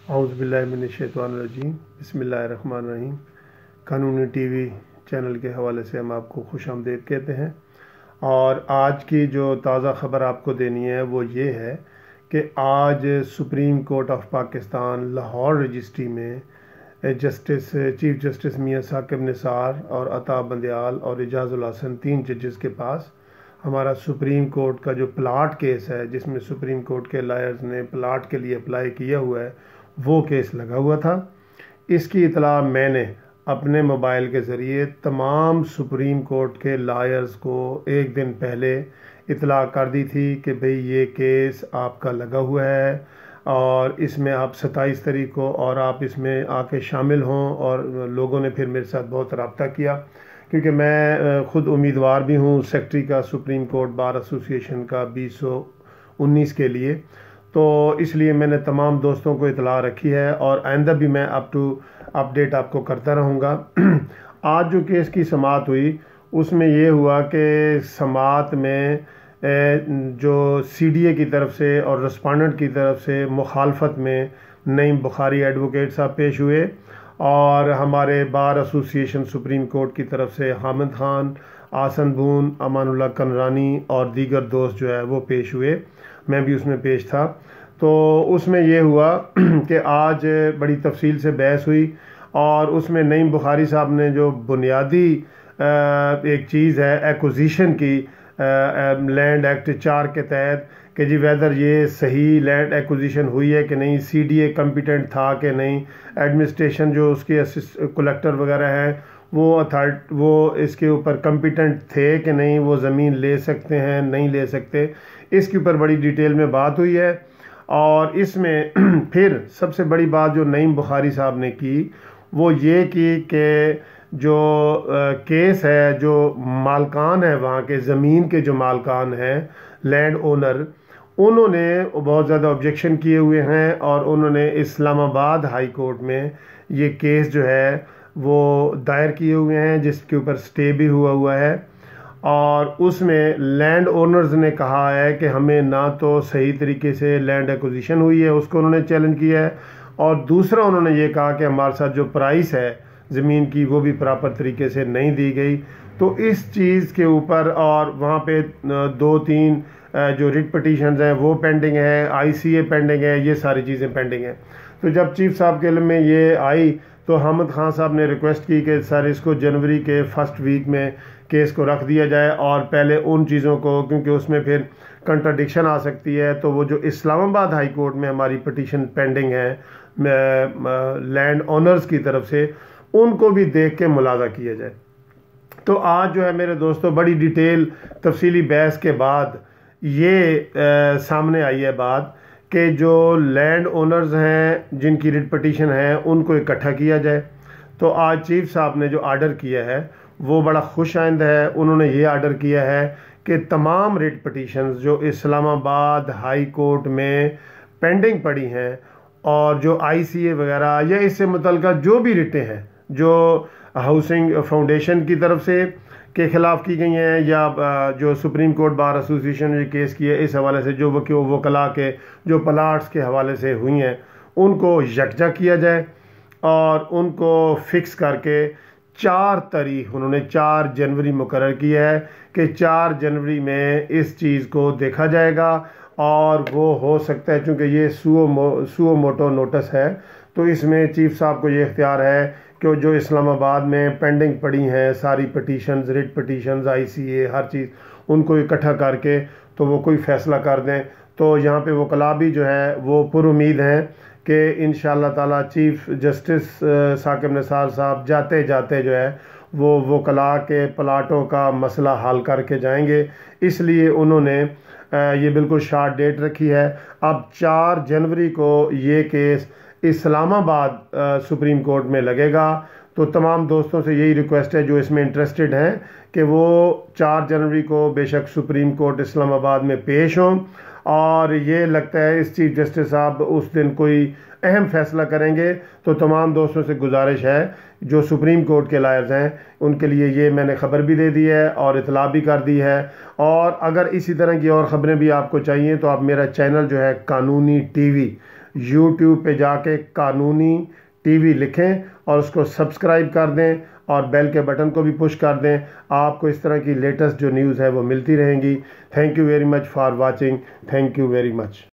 औज़ुबिल्लाहिमिनश्शैतानिर्रजीम बिस्मिल्लाहिर्रहमानिर्रहीम। कानूनी TV channel के हवाले से हम आपको खुशामदीद कहते हैं। और आज की जो ताज़ा ख़बर आपको देनी है वो ये है कि आज supreme court of Pakistan Lahore registry में चीफ जस्टिस मियां साकिब निसार और अता बंदयाल और एजाजुल हसन 3 जजेस के पास हमारा सुप्रीम कोर्ट का जो प्लाट केस है, जिसमें सुप्रीम कोर्ट के लायर्स ने प्लाट के लिए अप्लाई किया हुआ है, वो केस लगा हुआ था। इसकी इतला मैंने अपने मोबाइल के ज़रिए तमाम सुप्रीम कोर्ट के लायर्स को एक दिन पहले इतला कर दी थी कि भाई ये केस आपका लगा हुआ है और इसमें आप 27 तारीख को और आप इसमें आके शामिल हों। और लोगों ने फिर मेरे साथ बहुत रब्ता किया, क्योंकि मैं ख़ुद उम्मीदवार भी हूँ सेक्रेटरी का सुप्रीम कोर्ट बार एसोसिएशन का 2019 के लिए। तो इसलिए मैंने तमाम दोस्तों को इतला रखी है और आइंदा भी मैं अपडेट आपको करता रहूँगा। आज जो केस की समाअत हुई उसमें ये हुआ कि समाअत में जो सीडीए की तरफ से और रिस्पोंडेंट की तरफ से मुखालफत में नईम बुखारी एडवोकेट साहब पेश हुए और हमारे बार एसोसिएशन सुप्रीम कोर्ट की तरफ से हामिद खान, आसन बून, अमानुल्लाह कनरानी और दीगर दोस्त जो है वो पेश हुए। मैं भी उसमें पेश था। तो उसमें ये हुआ कि आज बड़ी तफसील से बहस हुई और उसमें नईम बुखारी साहब ने जो बुनियादी एक चीज़ है एक्विजिशन की लैंड एक्ट 4 के तहत कि जी वेदर ये सही लैंड एक्विजिशन हुई है कि नहीं, सीडीए कम्पिटेंट था कि नहीं, एडमिनिस्ट्रेशन जो उसके कलेक्टर वगैरह हैं वो इसके ऊपर कम्पिटेंट थे कि नहीं, वो ज़मीन ले सकते हैं नहीं ले सकते, इसके ऊपर बड़ी डिटेल में बात हुई है। और इसमें फिर सबसे बड़ी बात जो नईम बुखारी साहब ने की वो ये की कि जो केस है, जो मालकान है वहाँ के ज़मीन के जो मालकान हैं लैंड ओनर, उन्होंने बहुत ज़्यादा ऑब्जेक्शन किए हुए हैं और उन्होंने इस्लामाबाद हाई कोर्ट में ये केस जो है वो दायर किए हुए हैं, जिसके ऊपर स्टे भी हुआ है। और उसमें लैंड ओनर्स ने कहा है कि हमें ना तो सही तरीके से लैंड एक्विजिशन हुई है, उसको उन्होंने चैलेंज किया है, और दूसरा उन्होंने ये कहा कि हमारे साथ जो प्राइस है ज़मीन की वो भी प्रॉपर तरीके से नहीं दी गई। तो इस चीज़ के ऊपर और वहाँ पे 2-3 जो रिट पटिशन्स हैं वो पेंडिंग है, आईसीए पेंडिंग है, ये सारी चीज़ें पेंडिंग हैं। तो जब चीफ साहब के इल्म में ये आई तो हामिद खान साहब ने रिक्वेस्ट की कि सर इसको जनवरी के फर्स्ट वीक में केस को रख दिया जाए और पहले उन चीज़ों को, क्योंकि उसमें फिर कंट्राडिक्शन आ सकती है, तो वो जो इस्लामाबाद हाई कोर्ट में हमारी पटिशन पेंडिंग है लैंड ओनर्स की तरफ से, उनको भी देख के मुलाजा किया जाए। तो आज जो है मेरे दोस्तों बड़ी डिटेल तफसीली बहस के बाद ये सामने आई है बात कि जो लैंड ओनर्स हैं जिनकी रिट पटिशन है उनको इकट्ठा किया जाए। तो आज चीफ साहब ने जो आर्डर किया है वो बड़ा खुश आइंद है। उन्होंने ये आर्डर किया है कि तमाम रिट पटिशन्स जो इस्लामाबाद हाई कोर्ट में पेंडिंग पड़ी हैं और जो आईसीए वगैरह या इससे मुतल्लिका जो भी रिटें हैं जो हाउसिंग फाउंडेशन की तरफ से के ख़िलाफ़ की गई हैं या जो सुप्रीम कोर्ट बार एसोसिएशन ने केस किए इस हवाले से जो वकला के जो प्लाट्स के हवाले से हुई हैं उनको यकजा किया जाए और उनको फिक्स करके 4 तारीख उन्होंने 4 जनवरी मुकर्रर किया है कि 4 जनवरी में इस चीज़ को देखा जाएगा। और वो हो सकता है चूँकि ये सुओ मोटो नोटिस है तो इसमें चीफ साहब को ये इख्तियार है कि जो इस्लामाबाद में पेंडिंग पड़ी हैं सारी पटिशन्स, रिट पटिशन्स, आईसीए, हर चीज़ उनको इकट्ठा करके तो वो कोई फ़ैसला कर दें। तो यहाँ पे वकला भी जो है वो पुरुमीद हैं कि इंशाअल्लाह ताला चीफ जस्टिस साकिब निसार साहब जाते जाते जो है वो वकला के प्लाटों का मसला हल करके जाएंगे। इसलिए उन्होंने ये बिल्कुल शार्ट डेट रखी है। अब 4 जनवरी को ये केस इस्लामाबाद सुप्रीम कोर्ट में लगेगा। तो तमाम दोस्तों से यही रिक्वेस्ट है जो इसमें इंटरेस्टेड हैं कि वो 4 जनवरी को बेशक सुप्रीम कोर्ट इस्लामाबाद में पेश हों और ये लगता है इस चीफ जस्टिस साहब उस दिन कोई अहम फैसला करेंगे। तो तमाम दोस्तों से गुजारिश है जो सुप्रीम कोर्ट के लायर्स हैं उनके लिए ये मैंने ख़बर भी दे दी है और इतला भी कर दी है। और अगर इसी तरह की और ख़बरें भी आपको चाहिए तो आप मेरा चैनल जो है कानूनी टीवी यूट्यूब पे जाके कानूनी टीवी लिखें और उसको सब्सक्राइब कर दें और बेल के बटन को भी पुश कर दें। आपको इस तरह की लेटेस्ट जो न्यूज़ है वो मिलती रहेंगी। Thank you very much for watching. Thank you very much.